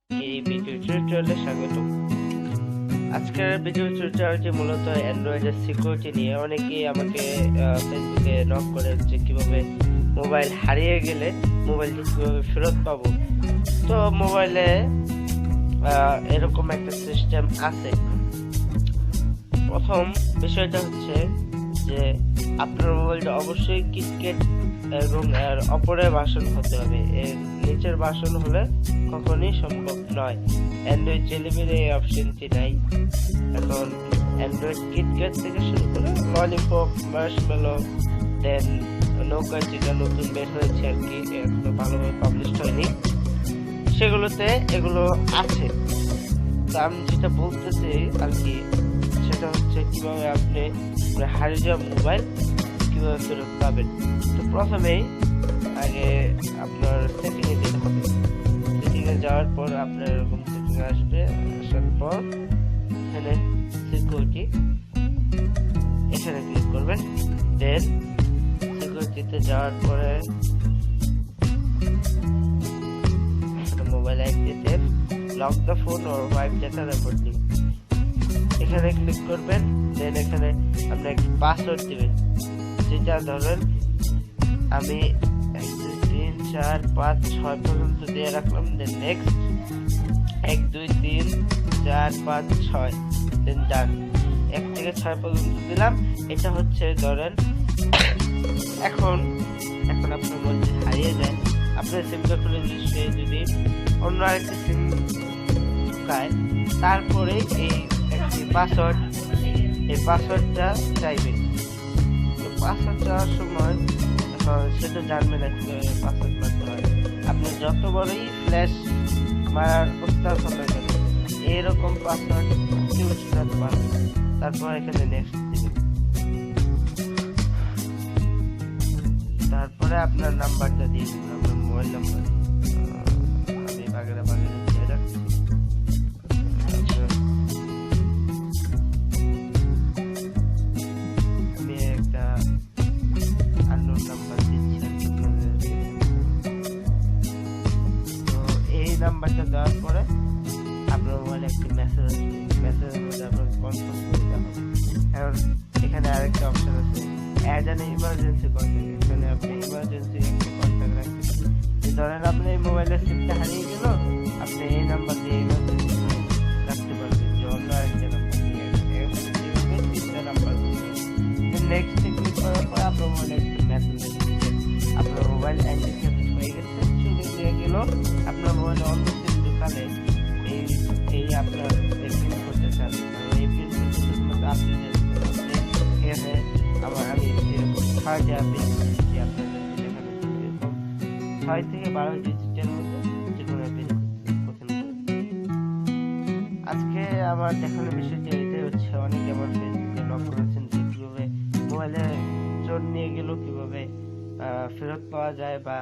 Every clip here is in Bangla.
এই ভিডিও টিউটোরিয়ালে স্বাগতম। আজকের ভিডিও টিউটোরিয়ালটি মূলত অ্যান্ড্রয়েডের সিকিউরিটি নিয়ে। অনেকেই আমাকে ফেসবুকে নক করে যে কিভাবে মোবাইল হারিয়ে গেলে মোবাইলটি কিভাবে ফেরত পাবো। তো মোবাইলে এরকম একটা সিস্টেম আছে। প্রথম বিষয়টা হচ্ছে যে আপনার মোবাইলটা অবশ্যই কিটক্যাট এবং এর অপরের ভার্সন হতে হবে। এর নিচের ভার্সন হলে কখনই সম্ভব নয়। অ্যান্ড্রয়েড 11 এই অপশনটি নাই। এখন অ্যান্ড্রয়েড কিটক্যাট থেকে শুরু করে ললিপপ, মার্শমেলো, দেন নৌকা, যেটা নতুন বের হয়েছে আর কি, এখনো ভালোভাবে পাবলিশ হয়নি, সেগুলোতে এগুলো আছে। তো আমি যেটা বলতেছি আর কি, সেটা হচ্ছে কিভাবে আপনি হারিয়ে যাওয়া মোবাইল কিভাবে ফেরত পাবেন। তো প্রথমেই আগে আপনার সেটিংয়ে যেতে হবে। সেটিংয়ে যাওয়ার পর আপনার এরকম সেটিং আসবে। আসার পর এখানে সিকিউরিটি, এখানে ক্লিক করবেন। দেন সিকিউরিটিতে যাওয়ার পরে মোবাইল আইডিতে lock the phone or wipe data recording, এখানে ক্লিক করবেন। দেন এখানে আপনি একটা পাসওয়ার্ড দিবেন, যেটা ধরেন আমি 1 2 3 4 5 6 পর্যন্ত দিয়ে রাখলাম। দেন নেক্সট 1 2 3 4 5 6, দেন ডান। 1 থেকে 6 পর্যন্ত দিলাম। এটা হচ্ছে ধরেন এখন আপনার মোবাইল হারিয়ে যায়, আপনার সিমটা খুলে যদি অন্য আরেকটি সিম ঢুকায়, তারপরে এই একটি পাসওয়ার্ড, এই পাসওয়ার্ডটা চাইবে। তো পাসওয়ার্ড চাওয়ার সময় সেটা জানবে না কিভাবে পাসওয়ার্ড মারতে হয়। আপনি যত বড়ই ফ্ল্যাশ মারার উস্তাদ হতে গেল, এরকম পাসওয়ার্ড কেউ শেখাতে পারবে না। তারপর এখানে নেক্সট দিবেন। তারপরে আপনার নাম্বারটা দিয়ে দিবেন, আপনার মোবাইল নাম্বার। আমি বাগেরা দিয়ে রাখছি। আমি একটা আননোন নাম্বার দিচ্ছি। তো এই নাম্বারটা দেওয়ার পরে আপনার মোবাইলে একটি মেসেজ আসবে। মেসেজের মধ্যে আপনার কনফার্ম করতে হবে। এখন এখানে আরেকটা অপশন আছে, অ্যাড অ্যান ইমার্জেন্সি কন্ট্যাক্ট। এখানে আপনি ইমার্জেন্সি একটা কন্ট্যাক্ট রাখতে, ধরেন আপনার এই মোবাইলের সিমটা হারিয়ে গেল, আপনি এই নাম্বার দিয়ে ইমার্জেন্সি রাখতে পারবেন, যে অন্য আরেকটা নাম্বার দিয়ে তিনটা নাম্বার। নেক্সট ক্লিক করার পর আপনার মোবাইলে একটা মেসেজ আসবে, আপনার মোবাইল অ্যাক্টিভেট হয়ে গেছে, চলে দিয়ে গেল। আপনার মোবাইলে অন্য সিম ঢুকালে এই আপনার পিন করতে চান, এই পিন করতে শুধুমাত্র আপনি এখানে আমি এরকম 6টা পিন দিচ্ছি। আপনাদের দেখানো এরকম 6 থেকে 12 ডিজিটের মধ্যে যে কোনো পিন পছন্দ করুন। আজকে আমার দেখানোর বিষয়টি এটাই হচ্ছে। অনেকে আমার ফেসবুকে নক করেছেন যে কিভাবে মোবাইলে চোর নিয়ে গেল কিভাবে ফেরত পাওয়া যায়, বা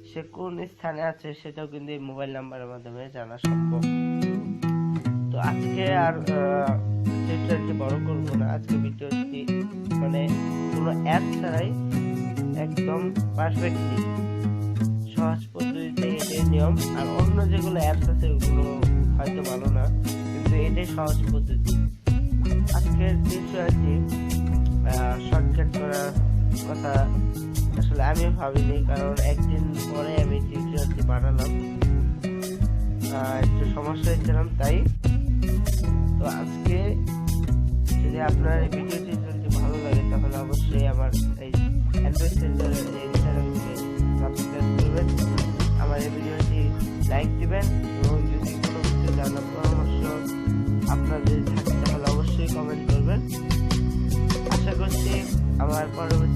সে কোন স্থানে আছে সেটাও কিন্তু এই মোবাইল নাম্বারের মাধ্যমে জানা সম্ভব। তো আজকে আর টিউটোরিয়ালটি বড় করব না। আজকে ভিডিওটি মানে কোনো অ্যাপ ছাড়াই একদম পারফেক্টলি সহজ পদ্ধতিতে এটাই নিয়ম। আর অন্য যেগুলো অ্যাপস আছে ওগুলো হয়তো ভালো না, কিন্তু এটাই সহজ পদ্ধতি। আজকের টিউটোরিয়ালটি শর্টকাট করার কথা আসলে আমি ভাবিনি, কারণ একদিন পরে আমি টিউটোরিয়ালটি বানালাম, একটু সমস্যা হয়েছিলাম তাই। তো আজকে যদি আপনার এই ভিডিওটি যদি ভালো লাগে, তাহলে অবশ্যই আমার এই অ্যান্ড্রয়েড সেন্টারের এই চ্যানেলটিকে সাবস্ক্রাইব করবেন, আমার এই ভিডিওটি লাইক দিবেন, এবং যদি কোনো কিছু জানার পরামর্শ আপনার যদি থাকে তাহলে অবশ্যই কমেন্ট করবেন। আশা করছি আমার পরবর্তী